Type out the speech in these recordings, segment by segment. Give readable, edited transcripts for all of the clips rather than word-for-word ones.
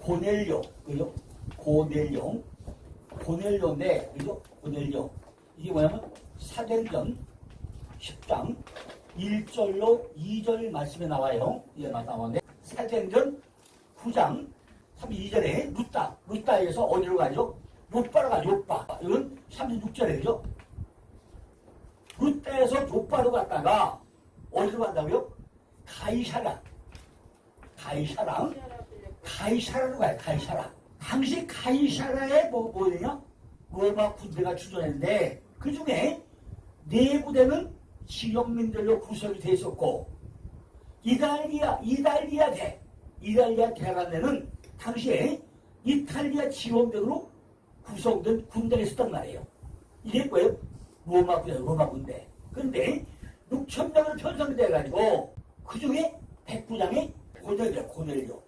고넬료, 그죠? 고넬료. 고넬료인데, 그죠? 고넬료. 이게 뭐냐면, 사도행전 10장 1절로 2절 말씀에 나와요. 이게 나오는데, 사도행전 9장 32절에 루따에서 어디로 가죠? 요빠로 가죠, 요빠. 이건 36절에, 그죠? 루따에서 요빠로 갔다가, 어디로 간다고요? 가이사라로 가요, 가이사라. 당시 가이사라에 뭐냐? 로마 군대가 출전했는데, 그 중에 네 부대는 지역민들로 구성이 되어 있었고, 이달리아 대라는 데는 당시에 이탈리아 지원병으로 구성된 군대가 있었단 말이에요. 이게 뭐예요? 로마 군대. 그런데 6,000명으로 편성돼가지고 그 중에 백부장이 고넬료.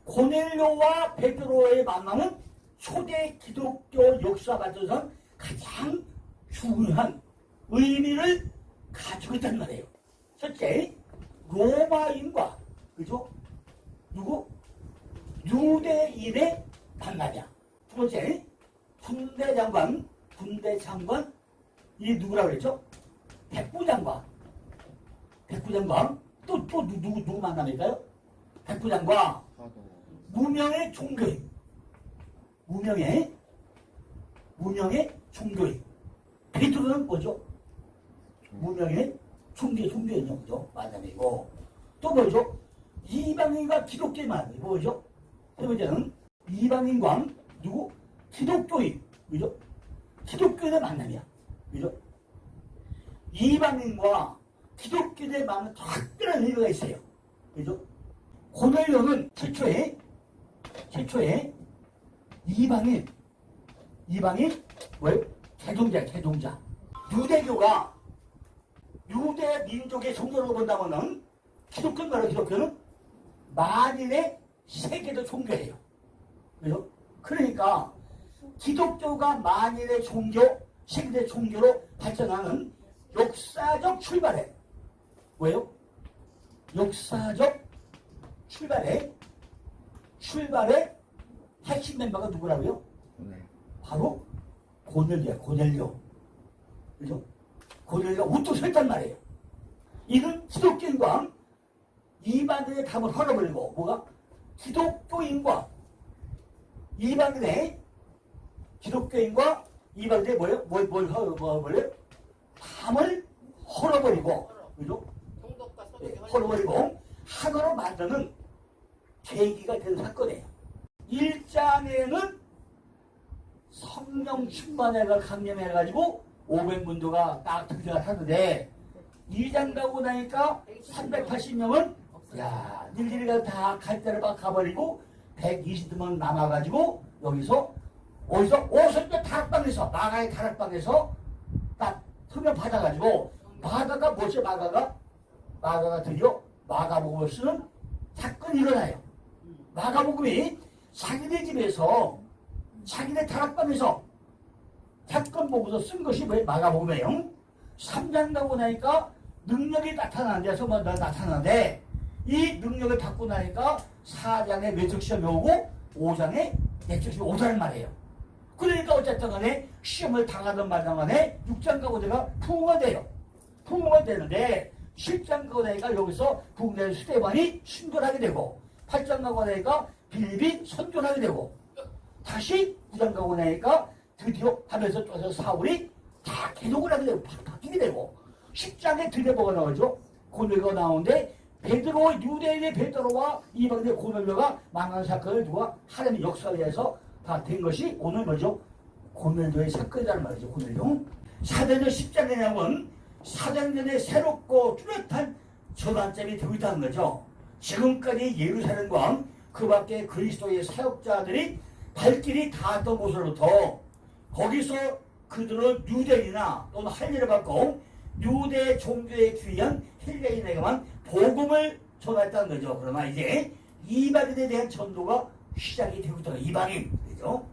고넬료와 베드로의 만남은 초대 기독교 역사 발전상 가장 중요한 의미를 가지고 있단 말이에요. 첫째, 로마인과 그죠? 누구? 유대인의 만남이야. 두 번째, 군대 장관, 이 누구라고 그랬죠? 백부장과 또 누구 만남일까요? 백부장과 무명의 종교인. 베드로는 뭐죠? 무명의 종교인이죠. 그죠? 만남이고. 또 뭐죠? 이방인과 기독교의 만남이 뭐죠? 세 번째는 이방인과 누구? 기독교인. 그죠? 기독교인의 만남이야. 그죠? 이방인과 기독교인의 만남은 특별한 의미가 있어요. 그죠? 고넬료는 최초에 이방인 뭐예요? 개종자. 유대교가 유대 민족의 종교로 본다면은 기독교는 만인의 세계도 종교예요. 그죠? 그러니까 기독교가 만인의 종교, 세계의 종교로 발전하는 역사적 출발에 뭐예요? 역사적 출발에 핵심 멤버가 누구라고요? 바로 고넬료. 그죠? 고넬료가 우뚝 섰단 말이에요. 이는 기독교인과 이방인의 담을 헐어버리고, 뭐가? 기독교인과 이방인의 뭐예요? 뭘 헐어버려요? 담을 헐어버리고, 그죠? 헐어버리고, 하나로 만드는 계기가 된 사건이에요. 1장에는 성령 충만회가 강림해가지고 500문도가 딱 등장을 하는데 2장 가고 나니까 380명은 일일이가 다 갈대를 막 가버리고 120명 남아가지고 여기서 오선교 다락방에서 마가의 다락방에서 딱 소명 받아가지고 마가가 뭐죠? 마가가 드디어 마가복음을 쓰는 사건이 일어나요. 마가복음이 자기네 집에서 자기네 다락방에서 사건 보고서 쓴 것이 뭐예요? 마가복음이에요. 3장 가고 나니까 능력이 나타나는데 이 능력을 받고 나니까 4장에 외적 시험이 오고 5장에 내적 시험이 오다는 말이에요. 그러니까 어쨌든 간에 시험을 당하든 말든 간에 6장 가고 내가 부흥가 돼요. 부흥가 되는데 7장 가고 나니까 여기서 부흥된 스데반이 순교하게 되고 8장 가고 나니까 빌립이 선교하게 되고 다시 9장 가고 나니까 드디어 하면서 또 사울이 다 개독을 하게 되고 바뀌게 되고 10장에 드디어 뭐가 나오죠? 고넬료가 나오는데 유대인의 베드로와 이방인의 고넬료가 망한 사건을 누가 하나님의 역사에 의해서 다 된 것이 오늘 뭐죠? 고넬료의 사건이라는 말이죠. 고넬료. 사도행전 10장에 나온 사도행전의 새롭고 뚜렷한 전환점이 되고 있다는 거죠. 지금까지 예루살렘과 그 밖에 그리스도의 사역자들이 발길이 닿았던 곳으로부터 거기서 그들은 유대인이나 또는 할례를 받고 유대 종교에 귀한 헬레인에게만 복음을 전했다는 거죠. 그러나 이제 이방인에 대한 전도가 시작이 되고 있다. 이방인. 그죠?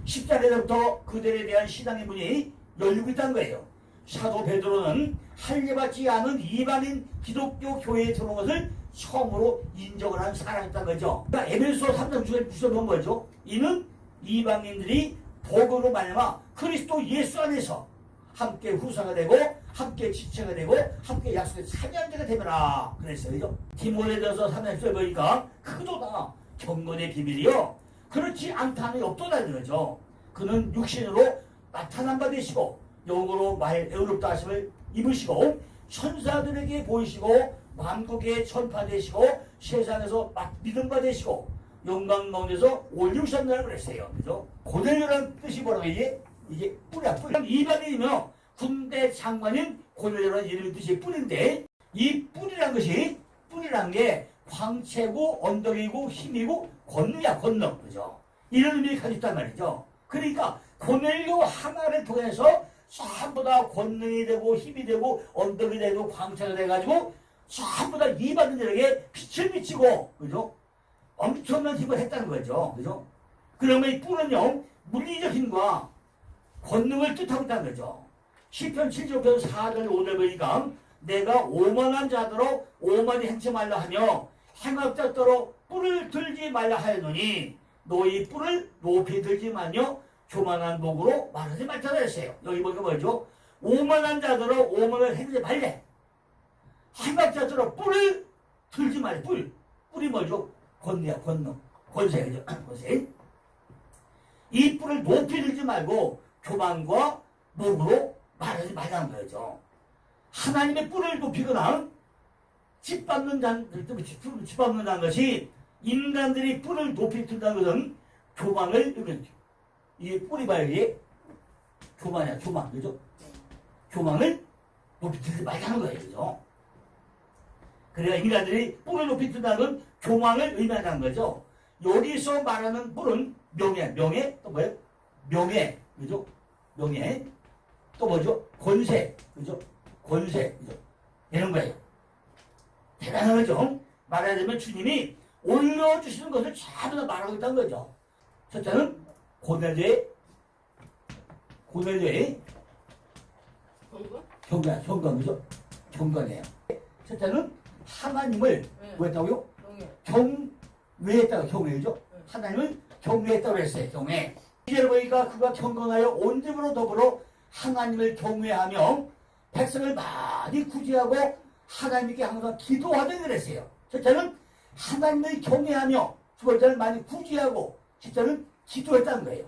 10장에서부터 그들에 대한 신앙의 문이 열리고 있다는 거예요. 사도 베드로는 할례받지 않은 이방인 기독교 교회에 들어온 것을 처음으로 인정을 한 사람이었다는 거죠. 그러니까 에베소 3장 중에 무슨 뭐죠? 이는 이방인들이 복음으로 말미암아 그리스도 예수 안에서 함께 후사가 되고 함께 지체가 되고 함께 약속의 참여자가 되더라 그랬어요. 그죠? 디모데전서 3장 1절 보니까 그도다 경건의 비밀이요 그렇지 않다는 없도다 그러죠. 그는 육신으로 나타난 바 되시고 영으로 말 애롭다 하심을 입으시고 천사들에게 보이시고 만국에 전파되시고 세상에서 믿음 바 되시고 영광 가운데서 올리우셨다고 그랬어요. 그죠? 고넬료라는 뜻이 뭐라고 이게 뿌리야 뿌리. 이방인이며 군대 장관인 고넬료라는 이름의 뜻이 뿌리인데 이 뿌리란 게 광채고 언덕이고 힘이고 권능이야 권능. 그죠? 이런 의미를 가지고 있단 말이죠. 그러니까 고넬료 하나를 통해서 전부 다 권능이 되고 힘이 되고 언덕이 되고 광채가 돼가지고 전부 다 이방인들에게 빛을 비치고 그죠? 엄청난 힘을 했다는 거죠. 그죠? 그러면 이 뿔은요 물리적 힘과 권능을 뜻하고 있다는 거죠. 시편 7편 4절 5절 보니까 내가 오만한 자더러 오만히 행치 말라 하며 행악자더러 뿔을 들지 말라 하였노니 너희 뿔을 높이 들지 말며 교만한 목으로 말하지 말자 했어요. 여기 보니까 뭐죠? 오만한 자더러 오만을 행치 말래. 행악자더러 뿔을 들지 말래. 뿔이 뭐죠? 권능이야 권능. 권세죠. 권세. 이 뿔을 높이 들지 말고 교만과 목으로 말하지 말라는 거죠. 하나님의 뿔을 높이거나 짓밟는다는 것이 인간들이 뿔을 높이 든다는 것은 교만을 이 뿔이 봐야 이게 교만이야 교만 그죠? 교만을 높이 들지 말라는 거예요. 그죠? 그래야 인간들이 뿔을 높이 든다는 건 교만을 의미하는 거죠. 여기서 말하는 뿔은 명예 또 뭐예요? 명예 그죠? 명예 또 뭐죠? 권세 그죠? 권세 그죠? 이런 거예요. 대단한 거죠. 말하자면 주님이 올려주시는 것을 전부 다 말하고 있다는 거죠. 첫째는 고넬료의 경건 그죠? 경건이에요. 첫째는 하나님을 뭐 했다고요? 경외했다고 경외죠? 하나님을 경외했다고 했어요. 경외. 이제를 보니까 그가 경건하여 온 집으로 더불어 하나님을 경외하며 백성을 많이 구제하고 하나님께 항상 기도하던 그랬어요. 첫째는 하나님을 경외하며 두 번째는 많이 구제하고 셋째는 기도했다는 거예요.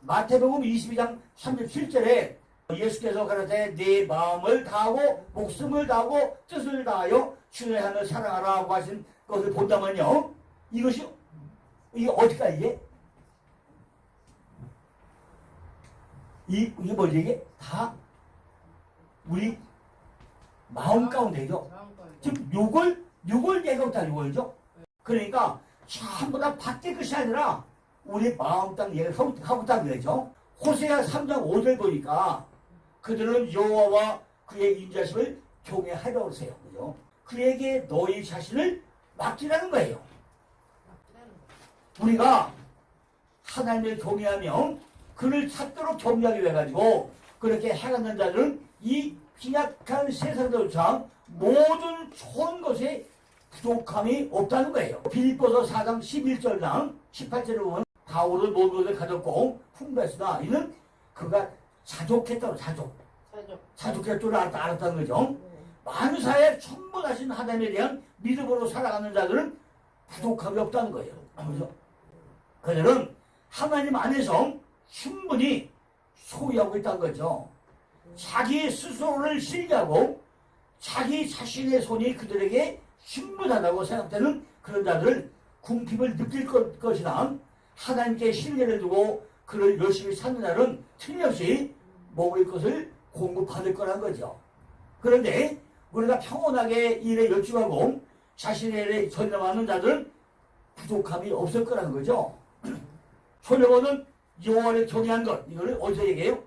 마태복음 22장 37절에 예수께서 가라사대 네 마음을 다하고 목숨을 다하고 뜻을 다하여 주의 하나님을 사랑하라고 하신 것을 본다면요. 이게 어디까 이게? 이게 뭐지 이게? 다 우리 마음 가운데죠. 지금 요걸 얘기하고 요걸죠. 그러니까 전부 다 밖에 것이 아니라 우리 마음 땅 얘기를 하고 있다는 거죠. 호세아 3장 5절 보니까 그들은 여호와와 그의 인자심을 경외하려고 하세요. 그죠? 그에게 너희 자신을 맡기라는 거예요. 우리가 하나님을 경외하며 그를 찾도록 경외하기 위해 가지고 그렇게 행하는 자들은 이 빈약한 세상조차 모든 좋은 것에 부족함이 없다는 거예요. 빌립보서 4장 11절랑 18절에 보면 바울은 모든 것을 가졌고 풍부했으나 이는 그가 자족했다고 자족할 줄 알았다는 거죠. 만사에 천부하신 하나님에 대한 믿음으로 살아가는 자들은 부족함이 없다는 거예요. 그죠? 그들은 하나님 안에서 충분히 소유하고 있다는 거죠. 자기 스스로를 신뢰하고 자기 자신의 손이 그들에게 충분하다고 생각되는 그런 자들은 궁핍을 느낄 것이나 하나님께 신뢰를 두고 그를 열심히 찾는 자는 틀림없이 먹을 것을 공급받을 거란 거죠. 그런데 우리가 평온하게 일에 열중하고 자신의 일에 전념하는 자들은 부족함이 없을 거라는 거죠. 솔로몬은 여호와를 경외한 것 이거를 어디서 얘기해요?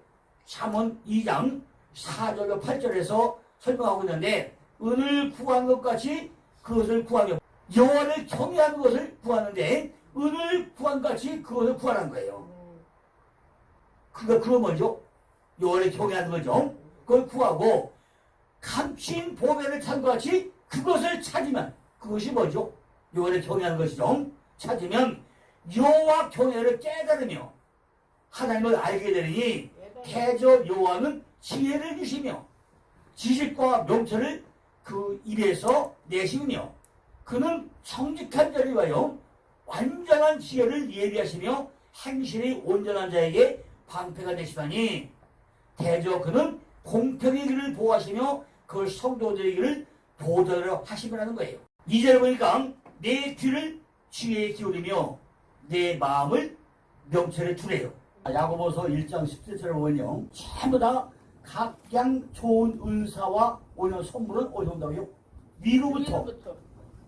잠언 2장 4절과 8절에서 설명하고 있는데 은을 구한 것 같이 그것을 구하며 여호와를 경외하는 것을 구하는데 은을 구한 것 같이 그것을 구하라는 거예요. 그거 뭐죠? 여호와를 경외하는 거죠. 그걸 구하고 감추인 보배를 찾은 것 같이 그것을 찾으면 그것이 뭐죠? 여호와를 경외하는 것이죠. 찾으면 여호와 경외를 깨달으며 하나님을 알게 되리니 대저 여호와는 지혜를 주시며 지식과 명철을 그 입에서 내시며 그는 정직한 자를 위하여 완전한 지혜를 예비하시며 행실이 온전한 자에게 방패가 되시다니 대저 그는 공평의 길을 보호하시며 그 성도들의 길을 도달하려 하시라는 거예요. 2절에 보니까 내 귀를 지혜에 기울이며 내 마음을 명철에 두래요. 야고보서 1장 17절에 보면요. 전부 다 각양 좋은 은사와 오는 선물은 어디서 온다고요? 위로부터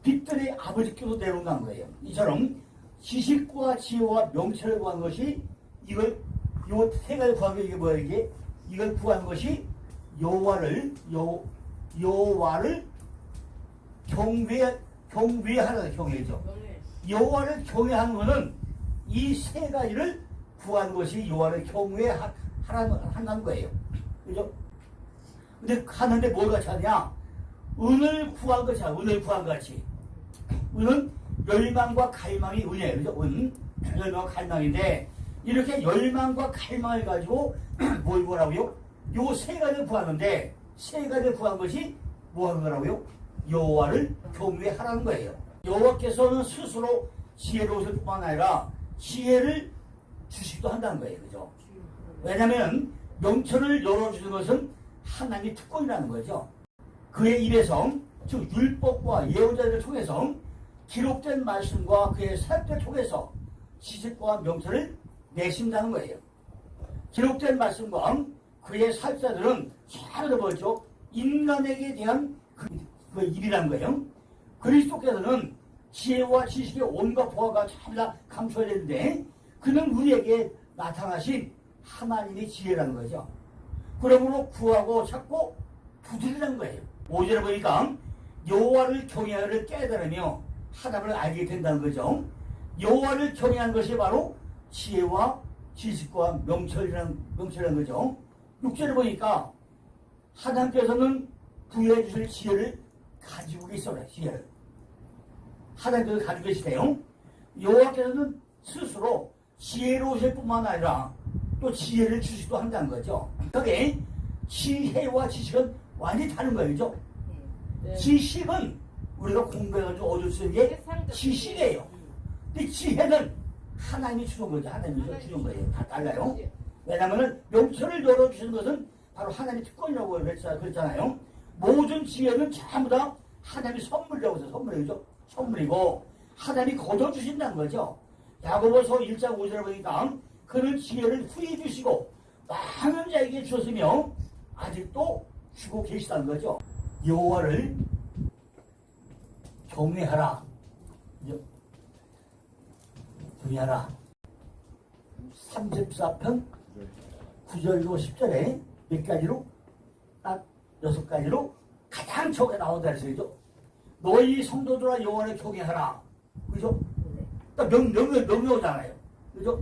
빛들의 아버지께서 내려온다는 거예요. 이처럼 지식과 지혜와 명철을 구한 것이 이걸 요 세 가지 구한 게 이게 뭐야 이게? 이걸 구한 것이 여호와를 경외하는 경외죠. 여호와를 경외하는 것은 이 세 가지를 구한 것이 여호와를 경외하는 거예요. 그죠? 근데 하는데 뭘 같이 하냐? 은을 구한 것이야. 은을 구한 것 같이. 은은 열망과 갈망이 은이에요. 그죠? 은, 열망과 갈망인데 이렇게 열망과 갈망을 가지고 뭘 구하라고요? 요 세 가지를 구하는데 세 가지를 구한 것이 뭐 하는 거라고요? 여호와를 경외하라는 거예요. 여호와께서는 스스로 지혜로우실 뿐만 아니라 지혜를 주시기도 한다는 거예요. 그죠? 왜냐하면 명철을 열어주는 것은 하나님의 특권이라는 거죠. 그의 입에서 즉 율법과 예언자들을 통해서 기록된 말씀과 그의 사역들을 통해서 지식과 명철을 내신다는 거예요. 기록된 말씀과 그의 사역자들은 잘 보죠. 인간에게 대한 그 일이라는 거예요. 그리스도께서는 지혜와 지식의 온갖 보화가 전부 다 감춰야 되는데 그는 우리에게 나타나신 하나님의 지혜라는 거죠. 그러므로 구하고 찾고 두드리라는 거예요. 5절에 보니까 여호와를 경외하를 깨달으며 하나님을 알게 된다는 거죠. 여호와를 경외하는 것이 바로 지혜와 지식과 명철이라는 거죠. 6절에 보니까 하나님께서는 부여해 주실 지혜를 가지고 계시더라. 지혜를 하나님께서 가지고 계시대요. 여호와께서는 스스로 지혜로우실 뿐만 아니라 또 지혜를 주시기도 한다는 거죠. 그게 지혜와 지식은 완전히 다른 거예요. 그죠? 네. 지식은 우리가 공부해가지고 얻을 수 있는 게 지식이에요. 근데 지혜는 하나님이 주는 거죠. 하나님이 주는 거예요. 다 달라요. 왜냐하면 명철을 열어주시는 것은 바로 하나님의 특권이라고 그랬잖아요. 모든 지혜는 전부 다 하나님의 선물이라고 해서 선물이죠. 선물이고 하나님이 거둬주신다는 거죠. 야고보서 1장 5절에 보니까 그는 지혜를 후히 주시고 많은 자에게 주었으며 아직도 주고 계시다는 거죠. 여호와를 경외하라. 경외하라. 34편 9절로 10절에 몇 가지로 딱 6가지로 가장 적게 나온다 그랬어요. 너희 성도들아 여호와를 경외하라. 그죠? 딱 명령어잖아요. 그죠?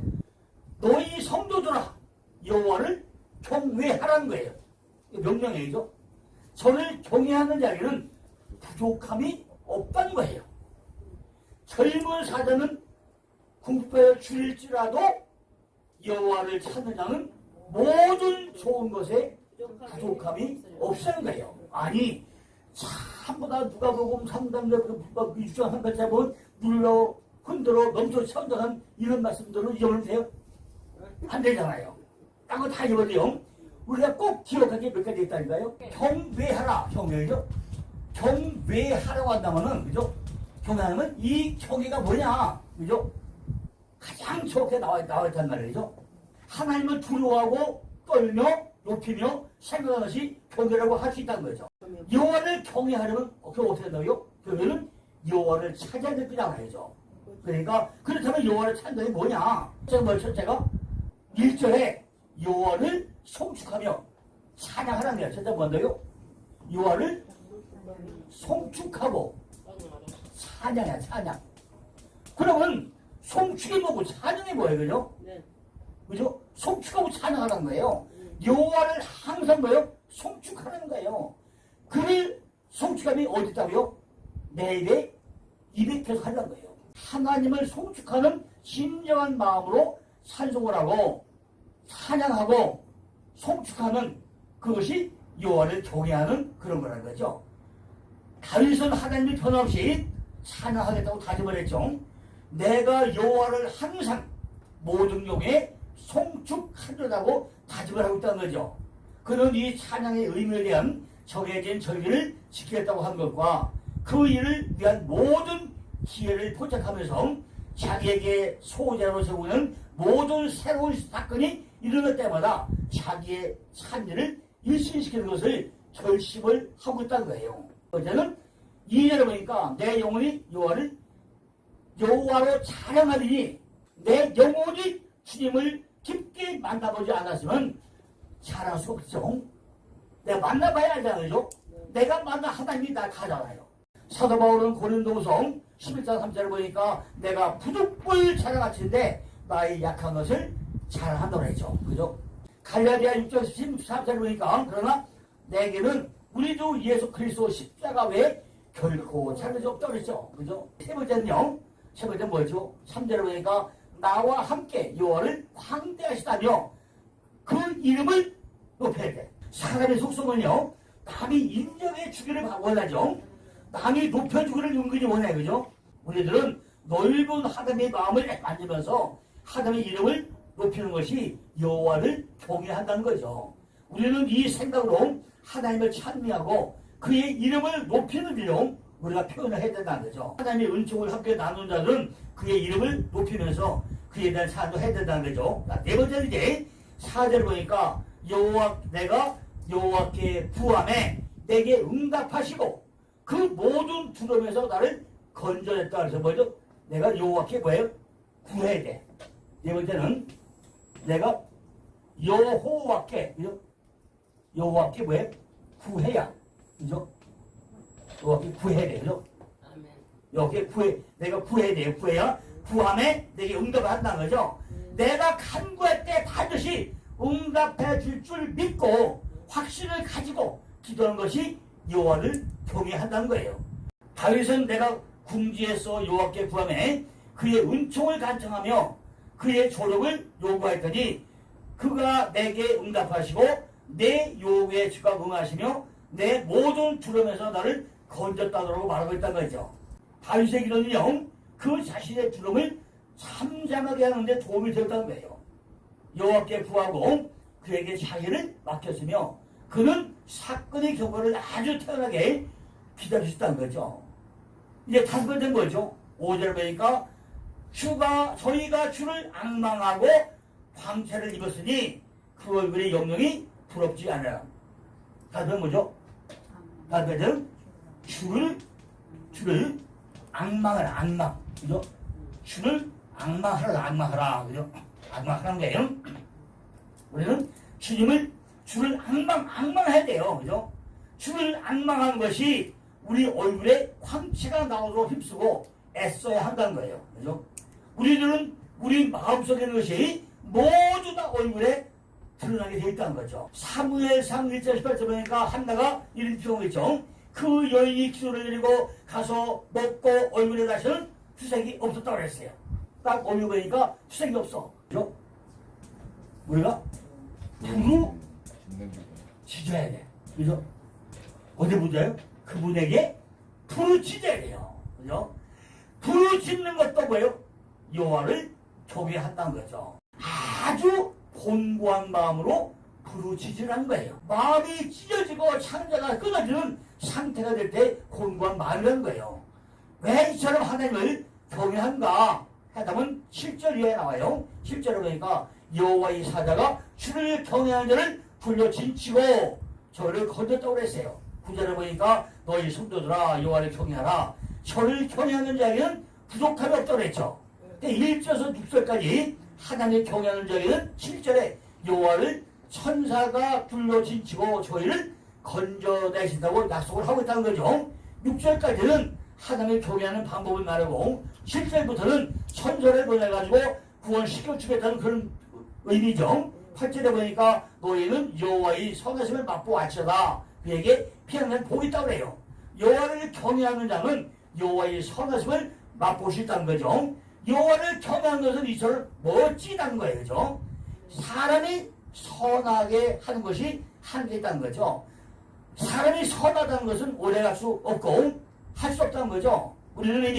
너희 성도들아 여호와를 경외하라는 거예요. 명령이죠. 저를 경외하는 자에게는 부족함이 없다는 거예요. 젊은 사자는 궁핍에 줄일지라도 여호와를 찾는 자는 모든 좋은 것에 부족함이 없다는 거예요. 아니 전부 다 누가복음 3장절 유주장 한 글자 보면 눌러 흔들어 넘쳐 천정한 이런 말씀들은 잊어버리면 돼요? 안 되잖아요. 딴 거 다 잊어버려요. 우리가 꼭 기억할 게 몇 가지 있다니까요. 경외하라. 경외죠. 경외하라고 한다면은 그죠? 경외하면 이 경외가 뭐냐? 그죠? 가장 좋게 나와 있단 말이죠. 하나님을 두려워하고 떨며 높이며 생각하는 것이 경외라고 할 수 있다는 거죠. 여호와를 경외하려면 그걸 어떻게 한다고요? 경외는 여호와를 찾아야 될 거잖아요. 그러니까 그렇다면 여호와를 찾는 게 뭐냐? 첫째가 1절에 여호와를 송축하며 찬양하라는 거예요. 첫째 뭔데요? 여호와를 송축하고 찬양이야. 찬양. 그러면 송축이 뭐고 찬양이 뭐예요? 그죠? 네. 그죠? 송축하고 찬양하라는 거예요. 여호와를 항상 뭐예요? 송축하라는 거예요. 그 송축함이 어디 있다고요? 내 입에 입에 계속 하려는 거예요. 하나님을 송축하는 진정한 마음으로 찬송을 하고 찬양하고 송축하는 그것이 여호와를 경외하는 그런 거라는 거죠. 다윗은 하나님이 변함없이 찬양하겠다고 다짐을 했죠. 내가 여호와를 항상 모든 용에 송축하려고 다짐을 하고 있다는 거죠. 그는 이 찬양의 의미에 대한 정해진 절기를 지키겠다고 한 것과 그 일을 위한 모든 기회를 포착하면서 자기에게 소재로 세우는 모든 새로운 사건이 일어날 때마다 자기의 찬미를 일신시키는 것을 결심을 하고 있다는 거예요. 어제는 2절에 보니까 내 영혼이 여호와로 찬양하리니 내 영혼이 주님을 깊게 만나보지 않았으면 잘할 수 없죠. 내가 만나봐야 알잖아요. 내가 만나 하나님이 날 가잖아요. 사도 바울은 고린도후서 11장 3절을 보니까 내가 부득불 자랑하치는데 나의 약한 것을 자랑한다고 했죠. 그죠? 갈라디아 6장 13절을 보니까 그러나 내게는 우리 주 예수 그리스도 십자가 외에 결코 자랑할 수 없다고 그랬죠. 그죠? 세 번째는요. 세 번째 뭐죠? 3절을 보니까 나와 함께 여호와를 광대하시다며 그 이름을 높여야 돼. 사람의 속성은요. 남이 인정해 주기를 원하죠. 남이 높여주기를 은근히 원해. 그죠? 우리들은 넓은 하나님의 마음을 만지면서 하나님의 이름을 높이는 것이 여호와를 경외한다는 거죠. 우리는 이 생각으로 하나님을 찬미하고 그의 이름을 높이는 일로 우리가 표현을 해야 된다는 거죠. 하나님의 은총을 함께 나눈 자들은 그의 이름을 높이면서 그에 대한 찬양도 해야 된다는 거죠. 네 번째는 이제 4절 보니까 내가 여호와께 구함에 내게 응답하시고 그 모든 두려움에서 나를 건져냈다. 그래서 뭐죠? 내가 여호와께 뭐예요? 구해야 돼. 네 번째는 내가 여호와께, 그죠? 여호와께 뭐예요? 구해야. 그죠? 여호와께 구해야 돼. 그죠? 여호와께 내가 구해야 돼요. 구해야. 구함에 내게 응답을 한다는 거죠. 내가 간구할 때 반드시 응답해 줄 줄 믿고 확신을 가지고 기도하는 것이 여호와를 경외한다는 거예요. 다윗은 내가 궁지에서 여호와께 구함에 그의 은총을 간청하며 그의 조력을 요구하였더니 그가 내게 응답하시고 내 요구에 즉각 응하시며 내 모든 두려움에서 나를 건졌다고 말하고 있다는 거죠. 다윗의 기도는요. 그 자신의 두려움을 참잠하게 하는 데 도움이 되었다는 거예요. 여호와께 구하고 그에게 자기를 맡겼으며 그는 사건의 경과를 아주 태연하게 기다릴 수 있다는 거죠. 이제 다섯 번째는 뭐죠? 5절 보니까 저희가 주를 앙망하고 광채를 입었으니 그 얼굴의 영영이 부럽지 않아요. 다섯 번째는 뭐죠? 다섯 번째는 주를 앙망하라. 앙망. 그죠? 주를 앙망하라. 그죠? 앙망하는 거예요. 우리는 주를 앙망해야 돼요. 그죠? 주를 앙망하는 것이 우리 얼굴에 광채가 나오도록 힘쓰고 애써야 한다는 거예요. 그죠? 우리들은 우리 마음속에 있는 것이 모두 다 얼굴에 드러나게 되어 있다는 거죠. 사무엘상 1장 18절 보니까 한나가 이런 경우 있죠. 그 여인이 기도를 드리고 가서 먹고 얼굴에 다시는 투색이 없었다고 그랬어요. 딱 얼굴 보니까 투색이 없어. 그죠? 우리가 부르짖어야 돼. 그죠? 어디 부르짖어요? 그분에게 부르짖어야 돼요. 그죠? 부르짖는 것도 뭐예요? 여호와를 경외한다는 거죠. 아주 곤고한 마음으로 부르짖으라는 거예요. 마음이 찢어지고 창자가 끊어지는 상태가 될 때 곤고한 마음이라는 거예요. 왜 이처럼 하나님을 경외한가? 하다면 7절 위에 나와요. 7절에 보니까 여호와의 사자가 주를 경외하는 자를 불러 진치고 저를 건졌다고 그랬어요. 9절에 보니까 너희 성도들아 여호와를 경외하라. 저를 경외하는 자에게는 부족함이 없다고 그랬죠. 근데 1절에서 6절까지 하나님을 경외하는 자에게는 7절에 여호와를 천사가 불러 진치고 저희를 건져내신다고 약속을 하고 있다는 거죠. 6절까지는 하나님을 경외하는 방법을 말하고 7절부터는 천사를 보내가지고 구원시켜 주겠다는 그런 의미죠. 8절에 보니까 너희는 여호와의 선하심을 맛보아 알지어다. 그에게 피하는 복이 있다고 그래요. 여호와를 경외하는 자는 여호와의 선하심을 맛볼 수 있다는 거죠. 여호와를 경외하는 것은 이처럼 멋지다는 거예요. 그죠? 사람이 선하게 하는 것이 한계 있다는 거죠. 사람이 선하다는 것은 오래갈 수 없고 할 수 없다는 거죠. 우리는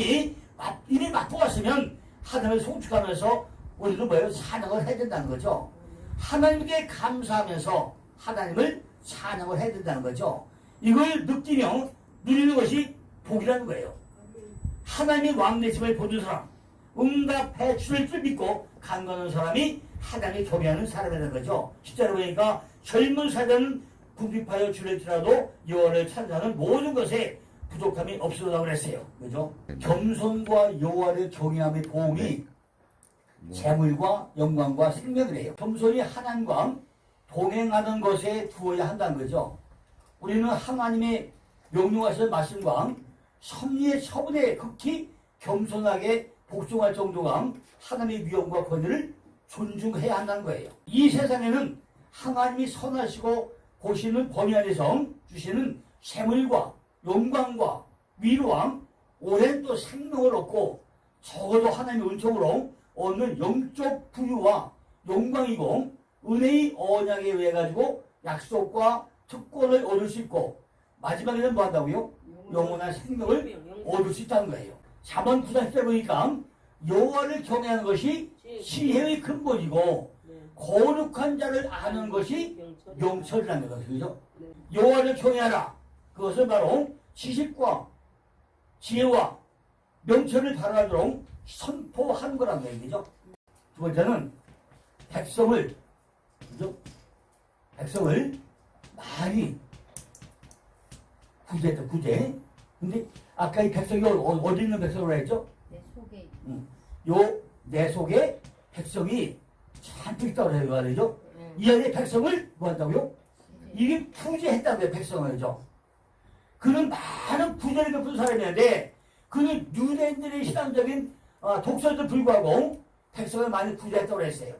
이미 맛보았으면 하나님을 송축하면서 우리도 뭐예요? 찬양을 해야 된다는 거죠. 하나님께 감사하면서 하나님을 찬양을 해야 된다는 거죠. 이걸 느끼며 누리는 것이 복이라는 거예요. 하나님의 왕되심을 보는 사람, 응답해 주실 줄 믿고 간과하는 사람이 하나님을 경외하는 사람이라는 거죠. 십자로 보니까 젊은 사자는 궁핍하여 줄일지라도 여호와를 찬양하는 모든 것에 부족함이 없으리라고 그랬어요. 그죠? 겸손과 여호와를 경외함의 보응이 재물과 영광과 생명이래요. 겸손이 하나님과 동행하는 것에 두어야 한다는 거죠. 우리는 하나님의 명령하신 말씀과 섭리의 처분에 극히 겸손하게 복종할 정도가 하나님의 위엄과 권위를 존중해야 한다는 거예요. 이 세상에는 하나님이 선하시고 보시는 범위 안에서 주시는 재물과 영광과 위로와 오랜 또 생명을 얻고 적어도 하나님의 은총으로 얻는 영적 부유와 영광이고 은혜의 언약에 의해 가지고 약속과 특권을 얻을 수 있고 마지막에는 뭐 한다고요? 영원한 생명을 얻을 수 있다는 거예요. 잠언 9장 10절 보니까 여호와를 경외하는 것이 지혜의 근본이고 거룩한 자를 아는 것이 명철이라는 거죠. 그죠? 여호와를 경외하라. 그것은 바로 지식과 지혜와 명철을 발휘하도록 선포한 거란 얘기죠. 두 번째는 백성을, 그죠? 백성을 많이 구제했다, 구제. 근데 아까 이 백성이 어디 있는 백성으로 했죠? 내 속에. 내 속에 백성이 잔뜩 있다고 해야 말이죠. 이 안에 백성을 뭐 한다고요? 이게 구제했다고요, 백성을. 그죠? 그는 많은 구제를 베푼 사람이었는데 그는 유대인들의 신앙적인 독설에도 불구하고 백성을 많이 구제했다고 했어요.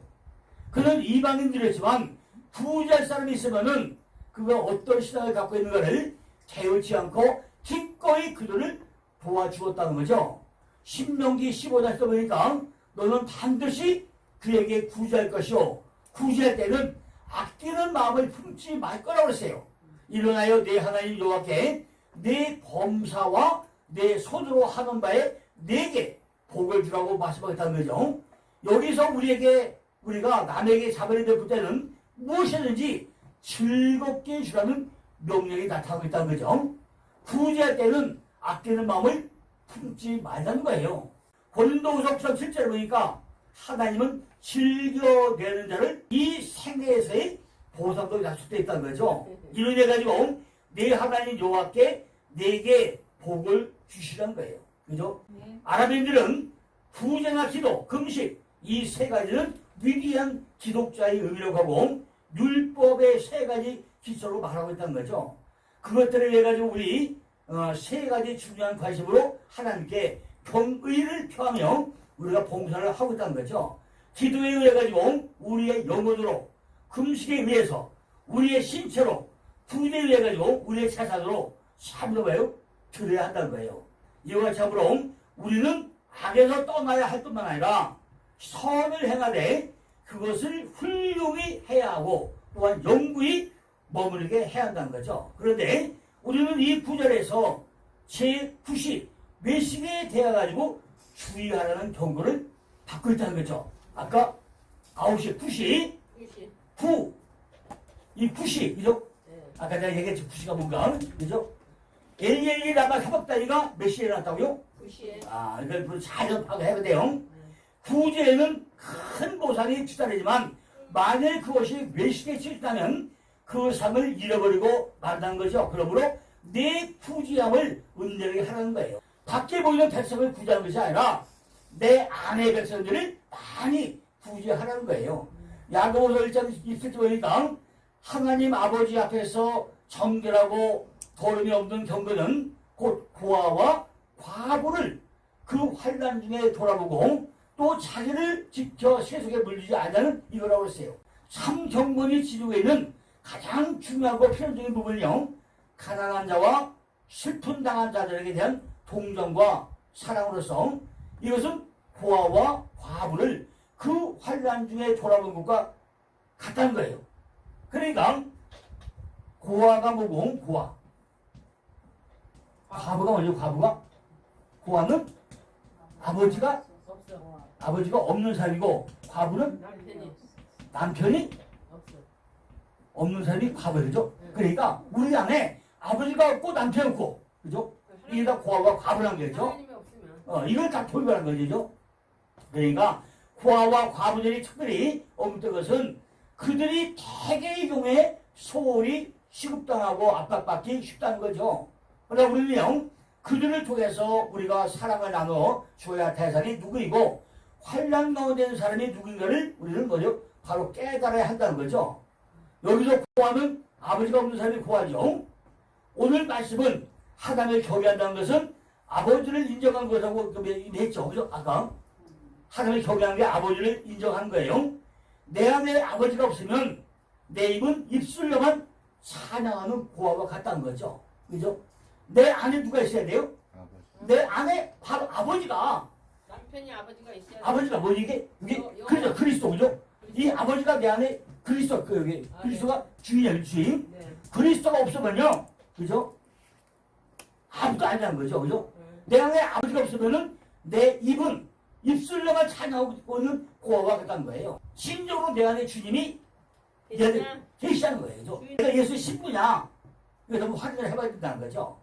그는 이방인들이었지만 구제할 사람이 있으면은 그가 어떤 신앙을 갖고 있는가를 개의치 않고 기꺼이 그들을 도와주었다는 거죠. 신명기 15장에서 보니까 너는 반드시 그에게 구제할 것이요 구제할 때는 아끼는 마음을 품지 말 거라고 그랬어요. 일어나여 내 하나님 여호와께 내 범사와 내 손으로 하는 바에 내게 복을 주라고 말씀하겠다는 거죠. 여기서 우리가 남에게 자비를 베풀 때는 무엇이든지 즐겁게 주라는 명령이 나타나고 있다는 거죠. 구제할 때는 아끼는 마음을 품지 말라는 거예요. 고린도후서 9장 7절을 보니까 하나님은 즐겨내는 자를 이 생애에서의 보상도 약속되어 있다는 거죠. 이로 인해 가지고 내 하나님 여호와께 내게 복을 주시라는 거예요. 그죠? 아랍인들은 구제나 기도, 금식 이 세 가지는 위대한 기독자의 의미라고 하고 율법의 세 가지 기초로 말하고 있다는 거죠. 그것들을 위해 가지고 우리 세 가지 중요한 관심으로 하나님께 경의를 표하며 우리가 봉사를 하고 있다는 거죠. 기도에 의해 가지고 우리의 영혼으로, 금식에 의해서 우리의 신체로, 구제에 의해 가지고 우리의 재산으로 참으로 봐요 드려야 한다는 거예요. 이와 참으로 우리는 악에서 떠나야 할 뿐만 아니라 선을 행하되 그것을 훌륭히 해야 하고 또한 영구히 머무르게 해야 한다는 거죠. 그런데 우리는 이 구절에서 제9시 외식에 대해 가지고 주의하라는 경고를 받고 있다는 거죠. 아까 9시, 9시, 9, 이 9시, 그죠? 아까 내가 얘기했지 9시가 뭔가, 그죠? 엘리엘리 라마 사박다리가 몇 시에 일어났다고요? 9시에. 이걸 잘 접하게 돼요. 구제에는 큰 보상이 기다리지만 만일 그것이 외식에 치렀다면 그 삶을 잃어버리고 말다는 거죠. 그러므로 내 구제함을 은혜하게 하라는 거예요. 밖에 보이는 백성을 구제하는 것이 아니라 내 안의 백성들을 많이 구제하라는 거예요. 야고보서 1장 20절 보니까 하나님 아버지 앞에서 정결하고 거름이 없는 경건은 곧 고아와 과부를 그 환난 중에 돌아보고 또 자기를 지켜 세속에 물리지 않는 이거라고 했어요. 참 경건이 지속에 있는 가장 중요하고 필연적인 부분은요, 가난한 자와 슬픈 당한 자들에게 대한 동정과 사랑으로서 이것은 고아와 과부를 그 환란 중에 돌아본 것과 같다는 거예요. 그러니까 고아가 뭐고 고아. 과부가 뭐죠? 과부가 고아는 아버지가 없는 사람이고 과부는 남편이 없는 사람이 과부죠. 그러니까 우리 안에 아버지가 없고 남편이 없고 그죠? 이게 다 고아와 과부란 거죠. 이걸 다 표현하는 거죠. 그러니까 고아와 과부들이 특별히 없던 것은 그들이 대개의 경우에 소홀히 시급당하고 압박받기 쉽다는 거죠. 그러나 우리는요, 그들을 통해서 우리가 사랑을 나눠 줘야 할 대상이 누구이고 환난 가운데 있는 사람이 누군가를 우리는 뭐죠? 바로 깨달아야 한다는 거죠. 여기서 고아는 아버지가 없는 사람이 고아죠. 오늘 말씀은 하나님을 경외한다는 것은 아버지를 인정한 것하고 했죠. 그죠? 아까 하나님을 경외한 게 아버지를 인정한 거예요. 내 안에 아버지가 없으면 내 입은 입술로만 찬양하는 고아와 같다는 거죠. 그죠? 내 안에 누가 있어야 돼요? 내 안에 바로 아버지가. 남편이 아버지가 있어야 아버지가 뭐지 이게? 그렇죠. 그리스도 그죠? 이 아버지가 내 안에 그리스도 여기 그리스도가 주인이에요. 주인. 네. 그리스도가 없으면요. 그죠? 아무도 아니라는 거죠. 그죠? 내 안에 아버지가 없으면은 내 입은 입술로만 찬양하고 있는 고아와 같다는 거예요. 심적으로 내 안에 주님이 계시하는 거예요. 그죠? 그러니까 예수 신부냐? 이거 너무 확인을 해봐야 된다는 거죠.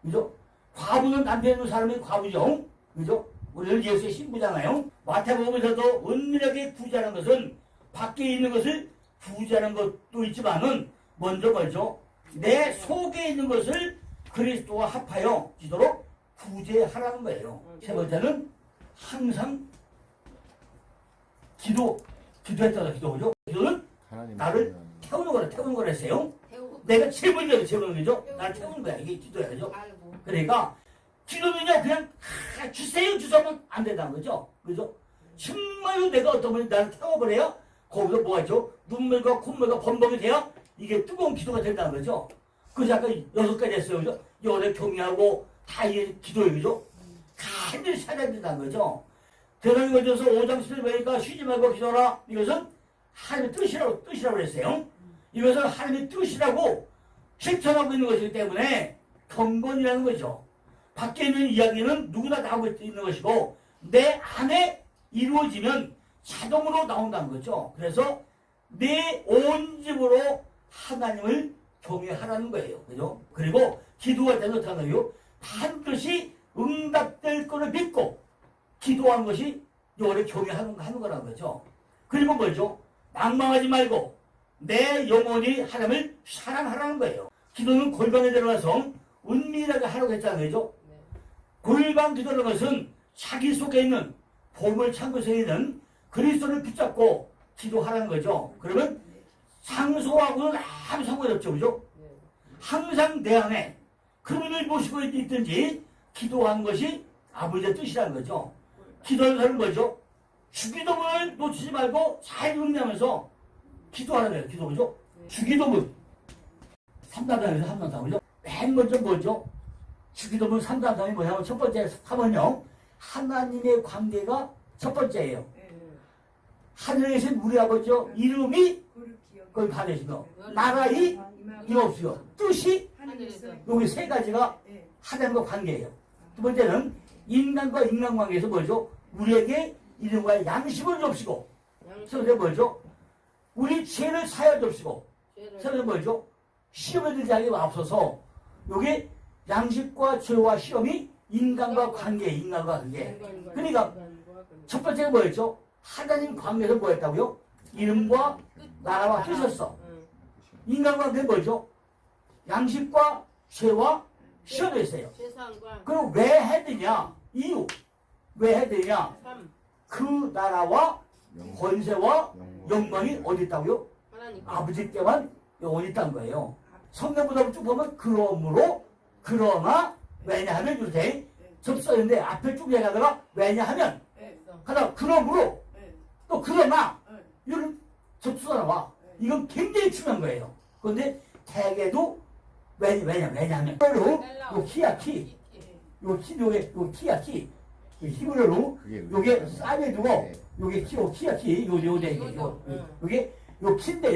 그죠? 과부는 남편 있는 사람이 과부죠. 그죠? 우리는 예수의 신부잖아요. 마태복음에서도 은밀하게 구제하는 것은 밖에 있는 것을 구제하는 것도 있지만은 먼저 뭐죠? 내 속에 있는 것을 그리스도와 합하여 지도록 구제하라는 거예요. 세 번째는 항상 기도했다가 기도죠. 기도는 나를 태우는 거라 했어요. 내가 제일 먼저 태우는 거죠. 나를 태우는 거야. 이게 기도야죠. 그러니까 기도는요 그냥 주세요 주소면 안 된다는 거죠. 그죠? 정말로 내가 어떤 분이 나를 태워버려야 거기서 뭐가 있죠? 눈물과 콧물과 범벅이 돼야 이게 뜨거운 기도가 된다는 거죠. 그래서 아까 6가지 했어요. 그죠? 열애 경외하고 다 이게 기도예요. 그죠? 간절히 살아야 된다는 거죠. 대단히거져서 5장 10절 보니까 쉬지 말고 기도하라. 이것은 하나님의 뜻이라고 그랬어요. 이것은 하나님의 뜻이라고 실천하고 있는 것이기 때문에 경건이라는 거죠. 밖에 있는 이야기는 누구나 다 하고 있는 것이고 내 안에 이루어지면 자동으로 나온다는 거죠. 그래서 내 온 집으로 하나님을 경외하라는 거예요. 그죠? 그리고 기도할 때는 어떻게 하나요? 반드시 응답될 거를 믿고 기도하는 것이 요래 경외하는 거라는 거죠. 그리고 뭐죠? 낭망하지 말고 내 영혼이 하나님을 사랑하라는 거예요. 기도는 골방에 들어가서 은밀하게 하라고 했잖아요. 그죠? 골방 기도라는 것은 자기 속에 있는 보물 창고에 있는 그리스도를 붙잡고 기도하라는 거죠. 그러면 상소하고는 아무 상관이 없죠. 그죠? 항상 내 안에 그분을 모시고 있든지 기도하는 것이 아버지의 뜻이라는 거죠. 기도하는 사람은 뭐죠? 주기도문을 놓치지 말고 잘 응리하면서 기도하는 거예요. 기도 그죠? 주기도문 3단상에서 3단상 그죠? 맨 먼저 뭐죠? 주기도문 3단상이 뭐냐면 첫 번째 3은요 하나님의 관계가 첫 번째예요. 하늘에 계신 우리 아버지요 이름이 그걸 받으시며 나라의 임없으요 뜻이 여기 세 가지가 하나님과 관계예요. 두 번째는 인간과 인간관계에서 뭐죠? 우리에게 이름과 양식을 줍시고 세 번째 뭐죠? 우리 죄를 사여 줍시고 세 번째 뭐죠? 시험에 들지 않게 앞서서 여기 양식과 죄와 시험이 인간과 관계. 그러니까 첫 번째가 뭐였죠? 하나님 관계에서 뭐였다고요? 이름과 나라와 뜻이었어. 인간관계는 뭐죠? 양식과 죄와 시험이었어요. 그럼 왜 해야 되냐? 이유. 왜 해야 되냐? 그 나라와 권세와 영광이 어디 있다고요? 아버지께만 어디 있다는 거예요. 성경보다 쭉 보면 그러나 왜냐하면 이렇게 접수했는데 앞에 쭉 얘기하다가 왜냐하면 하다가 그러므로 또 그러나 이런 접수가 나와. 이건 굉장히 중요한 거예요. 그런데 대개도 왜냐하면 바로 키. 요 키야, 키. 힘으로, 요게 쌀에 두고, 요게 키야, 키. 요게, 요 키인데,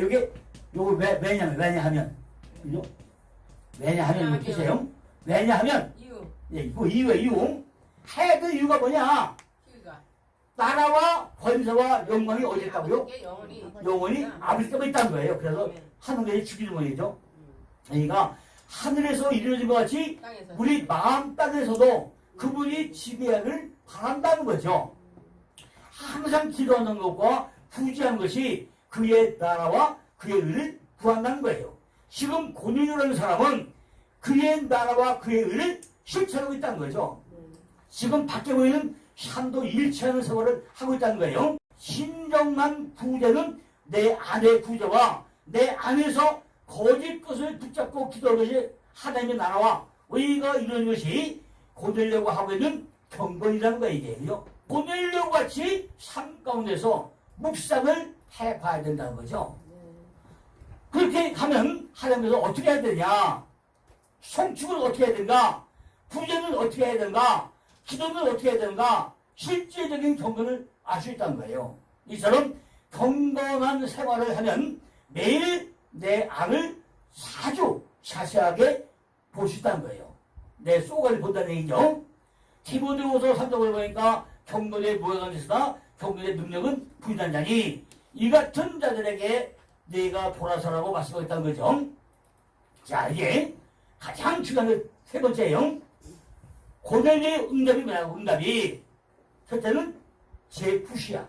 왜냐하면, 그죠? 왜냐하면, 이거 보세요. 왜냐하면, 이유. 예, 이유. 해야 될 이유가 뭐냐? 키가. 나라와 권세와 영광이 어디 있다고요? 아버지께 영원히 아버지 때문에 있다는 거예요. 그래서 네. 하늘에 죽이는 거죠. 그러니까 하늘에서 이루어진 것 같이 땅에서. 우리 마음 땅에서도 그분이 지배하기를 바란다는 거죠. 항상 기도하는 것과 부지하는 것이 그의 나라와 그의 의를 구한다는 거예요. 지금 고민이라는 사람은 그의 나라와 그의 의를 실천하고 있다는 거죠. 지금 밖에 보이는 삶도 일치하는 생활을 하고 있다는 거예요. 진정한 구제는 내 안의 구제와 내 안에서 거짓 것을 붙잡고 기도하는 것이 하나님의 나라와 의가 이루는 것이 고되려고 하고 있는 경건이라는 거예요. 이게 고되려고 같이 삶 가운데서 묵상을 해봐야 된다는 거죠. 그렇게 하면 하나님께서 어떻게 해야 되냐, 성축을 어떻게 해야 되는가, 부제는 어떻게 해야 되는가, 기도는 어떻게 해야 되는가, 실제적인 경건을 알 수 있다는 거예요. 이처럼 경건한 생활을 하면 매일 내 안을 아주 자세하게 볼 수 있다는 거예요. 내 속을 본다는 얘기죠. 디모데후서 3장을 보니까 경건의 모양은 있으나 경건의 능력은 부인한 자니 이 같은 자들에게 네가 돌아서라고 말씀하겠다는 거죠. 자, 이게 가장 중요한 세 번째예요. 고넬의 응답이 뭐냐고. 응답이 첫째는 제9시야.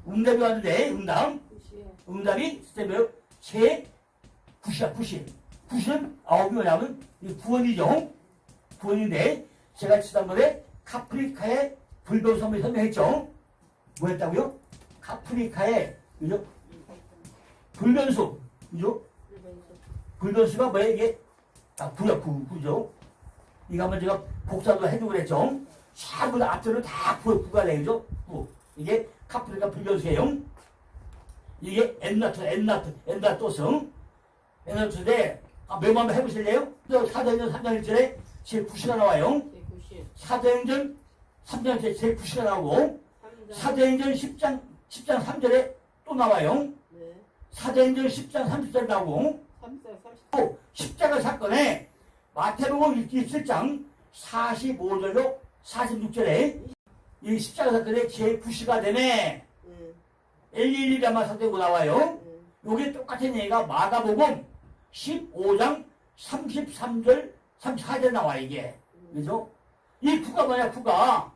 응답이 왔는데 응답이 첫째로 제9시야. 9시는 9이 뭐냐면 구원이죠. 구원인데 제가 지난번에 카프리카의 불변수 한번 설명했죠. 뭐였다고요? 카프리카의 그죠? 불변수, 그죠? 불변수가 뭐야 이게? 구죠. 이거 한번 제가 복사도 해주고 그랬죠. 전부 앞뒤로 다 구가 되죠. 구. 이게 카프리카 불변수예요. 이게 엔나토스. 엔나토스인데 메모 한번 해보실래요? 사도행전 3장 1절에 제9시가 나와요. 사도행전 3장 제9시가 나오고 사도행전 10장 3절에 또 나와요. 사도행전 10장 30절에 나오고 또 십자가 사건에 마태복음 27장 45절로 46절에 이 십자가 사건에 제9시가 되네 엘리리라마 사도가 나와요. 요게 똑같은 얘기가 마가복음 15장 33절 34절 나와 이게. 그죠? 이 구가 뭐냐, 구가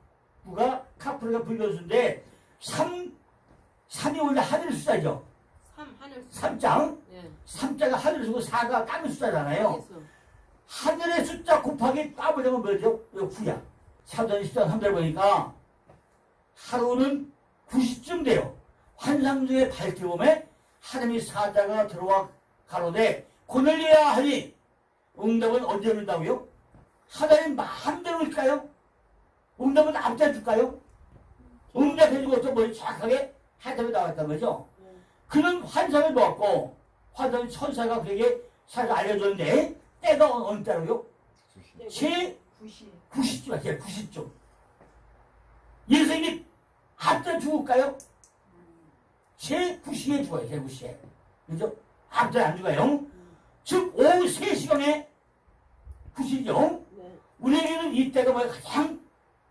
카프리카 불변수인데 3이 원래 하늘 숫자죠. 3장. 3자가 하늘 숫자고 4가 땅의 숫자잖아요. 하늘의 숫자 곱하기 따보려면 뭐죠? 이거 구야. 사도행 10장 3절 보니까 하루는 9시쯤 돼요. 환상 중에 밝혀봄에 하나님이 사자가 들어와 가로되 고넬리야 하니 응답은 언제 온다고요? 하나님 마음대로 올까요? 응답은 아무 때 줄까요? 응답해주고 또 뭘 정확하게 해답이 나왔단 거죠. 그는 환상을 보았고 환상은 천사가 그에게 잘 알려줬는데 때가 어느 때로요? 제90쯤, 제90쯤. 예수님이 앞때 죽을까요? 제9시에 죽어요, 제9시에. 그죠? 앞때 안 죽어요. 즉, 오후 3시경에 9시죠. 우리에게는 이때가 뭐 가장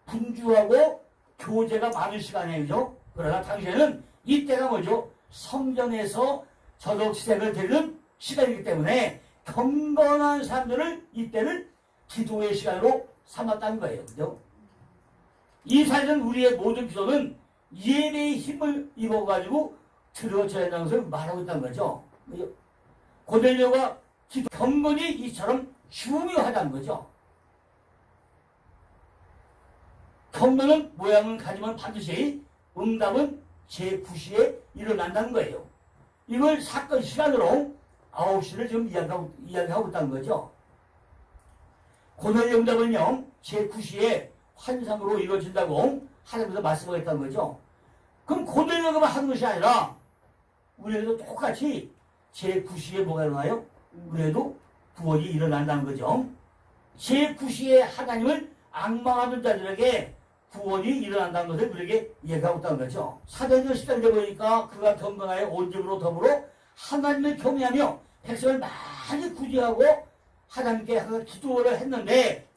분주하고 교제가 많은 시간이에요, 그죠? 그러나 당시에는 이때가 뭐죠? 성전에서 저녁시색을 드리는 시간이기 때문에 경건한 사람들을 이때를 기도의 시간으로 삼았다는 거예요. 그죠? 이 사실은 우리의 모든 기도는 예배의 힘을 입어가지고 들어져야 한다는 것을 말하고 있다는 거죠. 고넬료가 기도 경건이 이처럼 중요하다는 거죠. 경건은 모양은 가지만 반드시 응답은 제9시에 일어난다는 거예요. 이걸 사건 시간으로 9시를 지금 이야기하고 있다는 거죠. 고넬료 응답은요, 제9시에 환상으로 이루어진다고 하나님께서 말씀하겠다는 거죠. 그럼 고넬료가 하는 것이 아니라 우리에게도 똑같이 제9시에 뭐가 일어나요? 우리에도 구원이 일어난다는 거죠. 제9시에 하나님을 악망하는 자들에게 구원이 일어난다는 것을 우리에게 얘기하고 있다는 거죠. 사도행전 10장에 보니까 그가 경건하여 온 집으로 더불어 하나님을 경외하며 백성을 많이 구제하고 하나님께 항상 기도를 했는데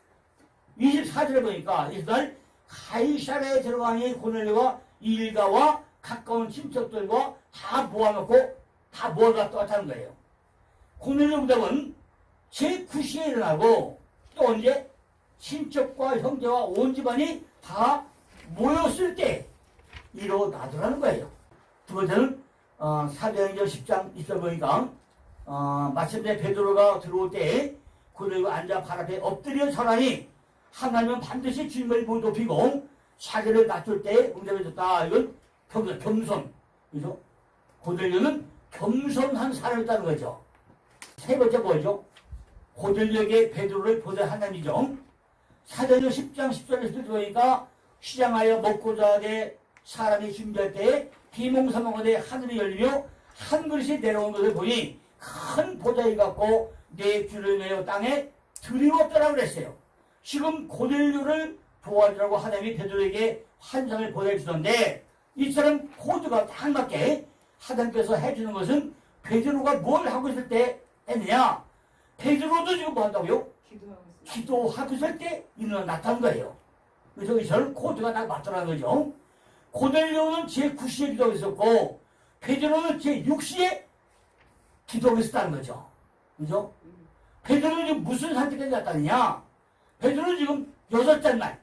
24절에 보니까 이날 가이사랴에 들어가니 고넬료가 일가와 가까운 친척들과 다 모아놓고 다 모아놨다는 거예요. 고넬료 무덤은 제9시에 일어나고 또 언제 친척과 형제와 온 집안이 다 모였을 때 일어나더라는 거예요. 두 번째는 사도행전 10장 있어 보니까 마침내 베드로가 들어올 때 고넬료가 앉아 발 앞에 엎드려 설하니 하나님은 반드시 주님을 못 높이고 자기를 낮출 때 응답해 줬다. 이건 겸손. 그죠? 고넬료는 겸손한 사람이었다는 거죠. 세 번째 뭐죠? 고넬료에게 베드로를 보낸 하나님이죠. 사도행전 10장 10절에서 들어보니까 시장하여 먹고자 하되 사람이 준비할 때 비몽사몽하되 하늘이 열리며 한 그릇이 내려온 것을 보니 큰 보자기 같고 내 귀를 내어 땅에 들이웠더라고 그랬어요. 지금 고넬료를 도와주라고 하나님이 베드로에게 환상을 보내주던데 이처럼 코드가 딱 맞게 하나님께서 해주는 것은 베드로가 뭘 하고 있을 때 했느냐? 베드로도 지금 뭐 한다고요? 기도하고 있을 때 일어났다는 거예요. 그래서 이처럼 코드가 딱 맞더라는 거죠. 고넬료는 제9시에 기도하고 있었고 베드로는 제6시에 기도하고 있었다는 거죠. 그죠? 베드로는 지금 무슨 상태까지 갔다느냐? 베드로는 지금 6째 날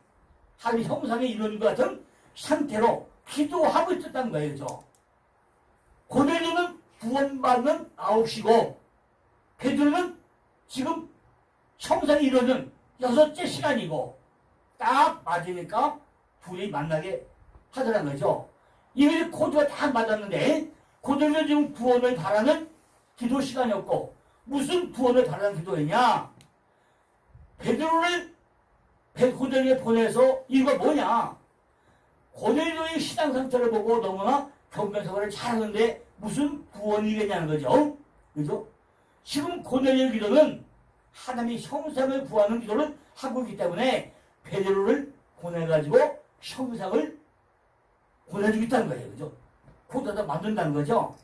하나님 형상이 이루어진 것 같은 상태로 기도하고 있었다는 거예요. 그죠? 고넬료는 구원받는 9시고 베드로는 지금 형상이 이루어진 6째 시간이고 딱 맞으니까 둘이 만나게 하더라는 거죠. 이미 코드가 딱 맞았는데 고넬료는 지금 구원을 바라는 기도 시간이었고 무슨 구원을 바라는 기도였냐? 베드로를 고넬료에 보내서 이거 뭐냐? 고넬료의 신앙 상태를 보고 너무나 경배사고를 잘하는데 무슨 구원이겠냐는 거죠. 그죠? 지금 고넬료의 기도는 하나님이 형상을 구하는 기도를 하고 있기 때문에 베드로를 보내가지고 형상을 보내주겠다는 거예요. 그죠? 코드에다 만든다는 거죠.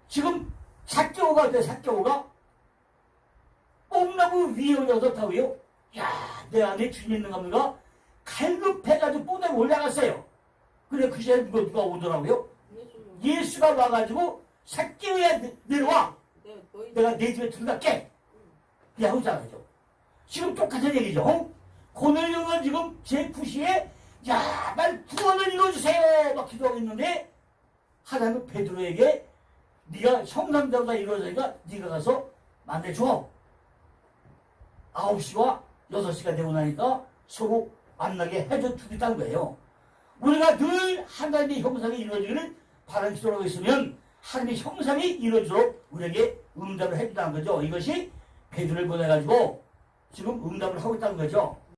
지금 삭개오가 어때요? 삭개오가 뽕나무 위에 올라서 타고요. 야, 내 안에 주님 있는 겁니까? 갈급해가지고 뽕나무 올라갔어요. 그래 그 시간에 누가 오더라고요? 예수가 와가지고 삭개오야 내려와. 내가 내 집에 들어갈게. 그냥 하잖아요. 지금 똑같은 얘기죠. 고넬료가 지금 제9시에 야, 날 구원을 이루어주세요 막 기도하고 있는데 하나님은 베드로에게 네가 형상대로가 이루어지니까 네가 가서 만나줘. 9시와 6시가 되고 나니까 서로 만나게 해줘 주겠다는 거예요. 우리가 늘 하나님의 형상이 이루어지기를 바라는 기도를 하고 있으면 하나님의 형상이 이루어지도록 우리에게 응답을 해준다는 거죠. 이것이 베드로를 보내가지고 지금 응답을 하고 있다는 거죠.